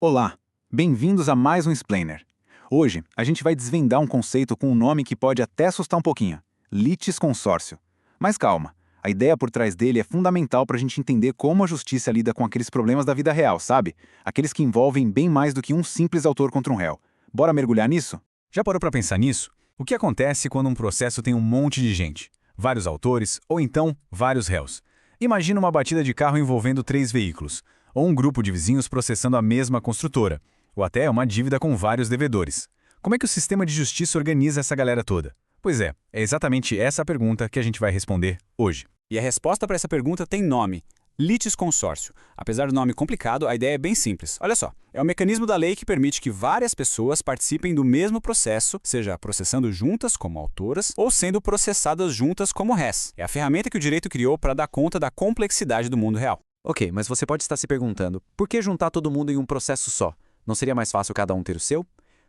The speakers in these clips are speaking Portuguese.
Olá, bem-vindos a mais um Explainer. Hoje, a gente vai desvendar um conceito com um nome que pode até assustar um pouquinho: litisconsórcio. Mas calma, a ideia por trás dele é fundamental para a gente entender como a justiça lida com aqueles problemas da vida real, sabe? Aqueles que envolvem bem mais do que um simples autor contra um réu. Bora mergulhar nisso? Já parou para pensar nisso? O que acontece quando um processo tem um monte de gente? Vários autores ou então vários réus. Imagina uma batida de carro envolvendo 3 veículos, ou um grupo de vizinhos processando a mesma construtora, ou até uma dívida com vários devedores. Como é que o sistema de justiça organiza essa galera toda? Pois é exatamente essa a pergunta que a gente vai responder hoje. E a resposta para essa pergunta tem nome: litisconsórcio. Apesar do nome complicado, a ideia é bem simples. Olha só, é o mecanismo da lei que permite que várias pessoas participem do mesmo processo, seja processando juntas como autoras ou sendo processadas juntas como réis. É a ferramenta que o direito criou para dar conta da complexidade do mundo real. Ok, mas você pode estar se perguntando, por que juntar todo mundo em um processo só? Não seria mais fácil cada um ter o seu?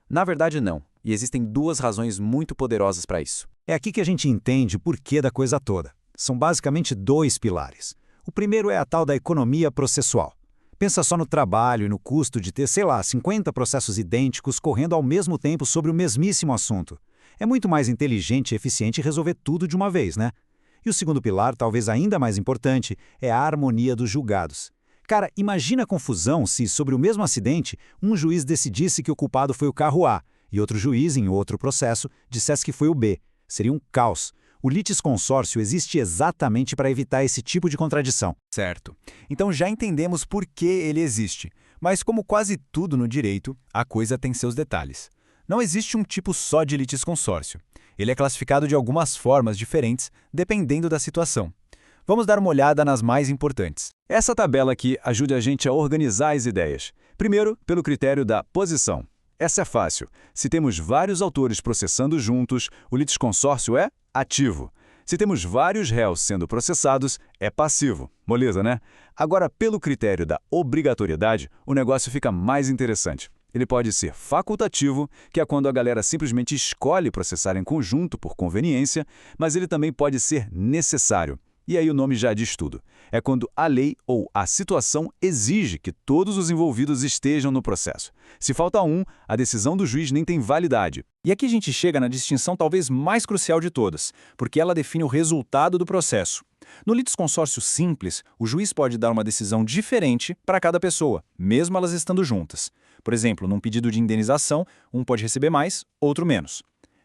Na verdade, não. E existem duas razões muito poderosas para isso. É aqui que a gente entende o porquê da coisa toda. São basicamente 2 pilares. O primeiro é a tal da economia processual. Pensa só no trabalho e no custo de ter, 50 processos idênticos correndo ao mesmo tempo sobre o mesmíssimo assunto. É muito mais inteligente e eficiente resolver tudo de uma vez, né? E o segundo pilar, talvez ainda mais importante, é a harmonia dos julgados. Cara, imagina a confusão se, sobre o mesmo acidente, um juiz decidisse que o culpado foi o carro A e outro juiz, em outro processo, dissesse que foi o B. Seria um caos. O litisconsórcio existe exatamente para evitar esse tipo de contradição. Certo. Então já entendemos por que ele existe. Mas como quase tudo no direito, a coisa tem seus detalhes. Não existe um tipo só de litisconsórcio. Ele é classificado de algumas formas diferentes, dependendo da situação. Vamos dar uma olhada nas mais importantes. Essa tabela aqui ajuda a gente a organizar as ideias. Primeiro, pelo critério da posição. Essa é fácil. Se temos vários autores processando juntos, o litisconsórcio é ativo. Se temos vários réus sendo processados, é passivo. Moleza, né? Agora, pelo critério da obrigatoriedade, o negócio fica mais interessante. Ele pode ser facultativo, que é quando a galera simplesmente escolhe processar em conjunto por conveniência, mas ele também pode ser necessário. E aí o nome já diz tudo. É quando a lei ou a situação exige que todos os envolvidos estejam no processo. Se falta um, a decisão do juiz nem tem validade. E aqui a gente chega na distinção talvez mais crucial de todas, porque ela define o resultado do processo. No litisconsórcio simples, o juiz pode dar uma decisão diferente para cada pessoa, mesmo elas estando juntas. Por exemplo, num pedido de indenização, um pode receber mais, outro menos.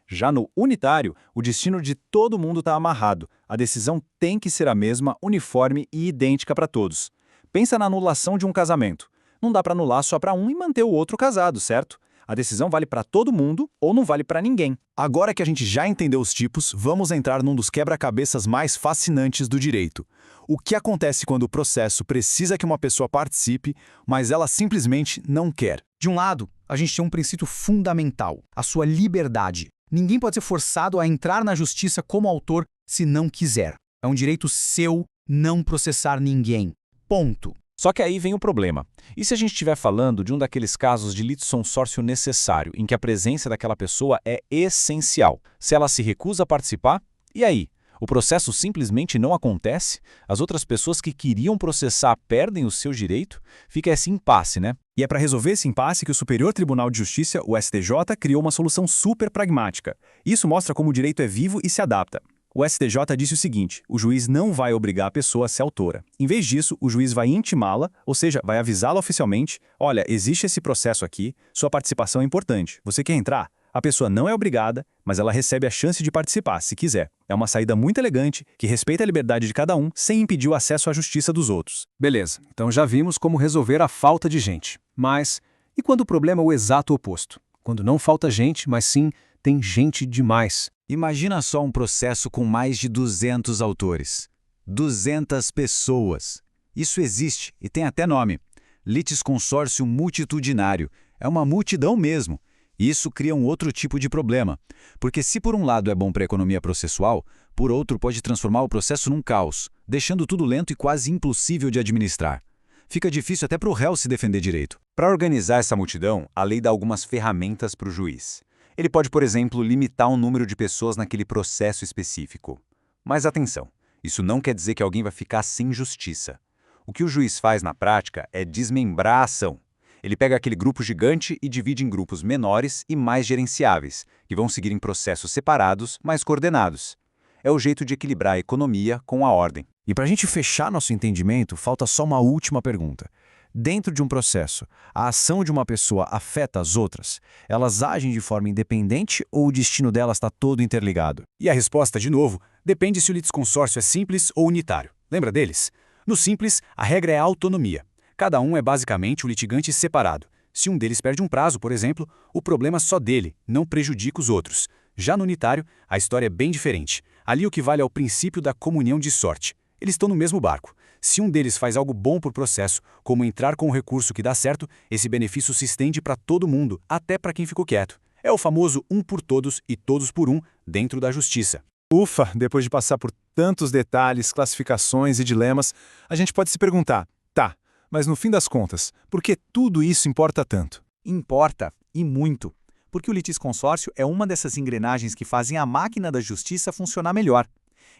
Já no unitário, o destino de todo mundo está amarrado. A decisão tem que ser a mesma, uniforme e idêntica para todos. Pensa na anulação de um casamento. Não dá para anular só para um e manter o outro casado, certo? A decisão vale para todo mundo ou não vale para ninguém. Agora que a gente já entendeu os tipos, vamos entrar num dos quebra-cabeças mais fascinantes do direito. O que acontece quando o processo precisa que uma pessoa participe, mas ela simplesmente não quer? De um lado, a gente tem um princípio fundamental, a sua liberdade. Ninguém pode ser forçado a entrar na justiça como autor se não quiser. É um direito seu não processar ninguém. Ponto. Só que aí vem o problema. E se a gente estiver falando de um daqueles casos de litisconsórcio necessário, em que a presença daquela pessoa é essencial? Se ela se recusa a participar, e aí? O processo simplesmente não acontece? As outras pessoas que queriam processar perdem o seu direito? Fica esse impasse, né? E é para resolver esse impasse que o Superior Tribunal de Justiça, o STJ, criou uma solução super pragmática. Isso mostra como o direito é vivo e se adapta. O STJ disse o seguinte: o juiz não vai obrigar a pessoa a ser autora. Em vez disso, o juiz vai intimá-la, ou seja, vai avisá-la oficialmente: olha, existe esse processo aqui, sua participação é importante. Você quer entrar? A pessoa não é obrigada, mas ela recebe a chance de participar, se quiser. É uma saída muito elegante, que respeita a liberdade de cada um, sem impedir o acesso à justiça dos outros. Beleza, então já vimos como resolver a falta de gente. Mas, e quando o problema é o exato oposto? Quando não falta gente, mas sim tem gente demais. Imagina só um processo com mais de 200 autores. 200 pessoas. Isso existe e tem até nome. Litisconsórcio multitudinário. É uma multidão mesmo. Isso cria um outro tipo de problema, porque se por um lado é bom para a economia processual, por outro pode transformar o processo num caos, deixando tudo lento e quase impossível de administrar. Fica difícil até para o réu se defender direito. Para organizar essa multidão, a lei dá algumas ferramentas para o juiz. Ele pode, por exemplo, limitar o número de pessoas naquele processo específico. Mas atenção, isso não quer dizer que alguém vai ficar sem justiça. O que o juiz faz na prática é desmembrar a ação. Ele pega aquele grupo gigante e divide em grupos menores e mais gerenciáveis, que vão seguir em processos separados, mas coordenados. É o jeito de equilibrar a economia com a ordem. E para a gente fechar nosso entendimento, falta só uma última pergunta. Dentro de um processo, a ação de uma pessoa afeta as outras? Elas agem de forma independente ou o destino delas está todo interligado? E a resposta, de novo, depende se o litisconsórcio é simples ou unitário. Lembra deles? No simples, a regra é a autonomia. Cada um é basicamente um litigante separado. Se um deles perde um prazo, por exemplo, o problema é só dele, não prejudica os outros. Já no unitário, a história é bem diferente. Ali o que vale é o princípio da comunhão de sorte. Eles estão no mesmo barco. Se um deles faz algo bom por processo, como entrar com um recurso que dá certo, esse benefício se estende para todo mundo, até para quem ficou quieto. É o famoso um por todos e todos por um dentro da justiça. Ufa, depois de passar por tantos detalhes, classificações e dilemas, a gente pode se perguntar, tá, mas no fim das contas, por que tudo isso importa tanto? Importa, e muito, porque o litisconsórcio é uma dessas engrenagens que fazem a máquina da justiça funcionar melhor.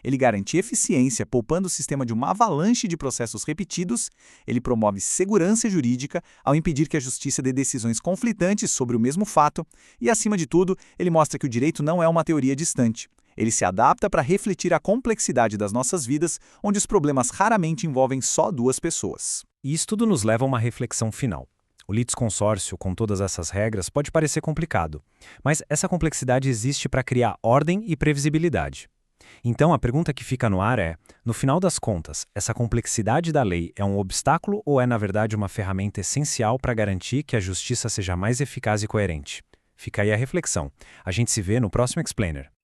Ele garante eficiência, poupando o sistema de uma avalanche de processos repetidos, ele promove segurança jurídica ao impedir que a justiça dê decisões conflitantes sobre o mesmo fato e, acima de tudo, ele mostra que o direito não é uma teoria distante. Ele se adapta para refletir a complexidade das nossas vidas, onde os problemas raramente envolvem só duas pessoas. E isso tudo nos leva a uma reflexão final. O litisconsórcio, com todas essas regras, pode parecer complicado, mas essa complexidade existe para criar ordem e previsibilidade. Então, a pergunta que fica no ar é, no final das contas, essa complexidade da lei é um obstáculo ou é, na verdade, uma ferramenta essencial para garantir que a justiça seja mais eficaz e coerente? Fica aí a reflexão. A gente se vê no próximo Explainer.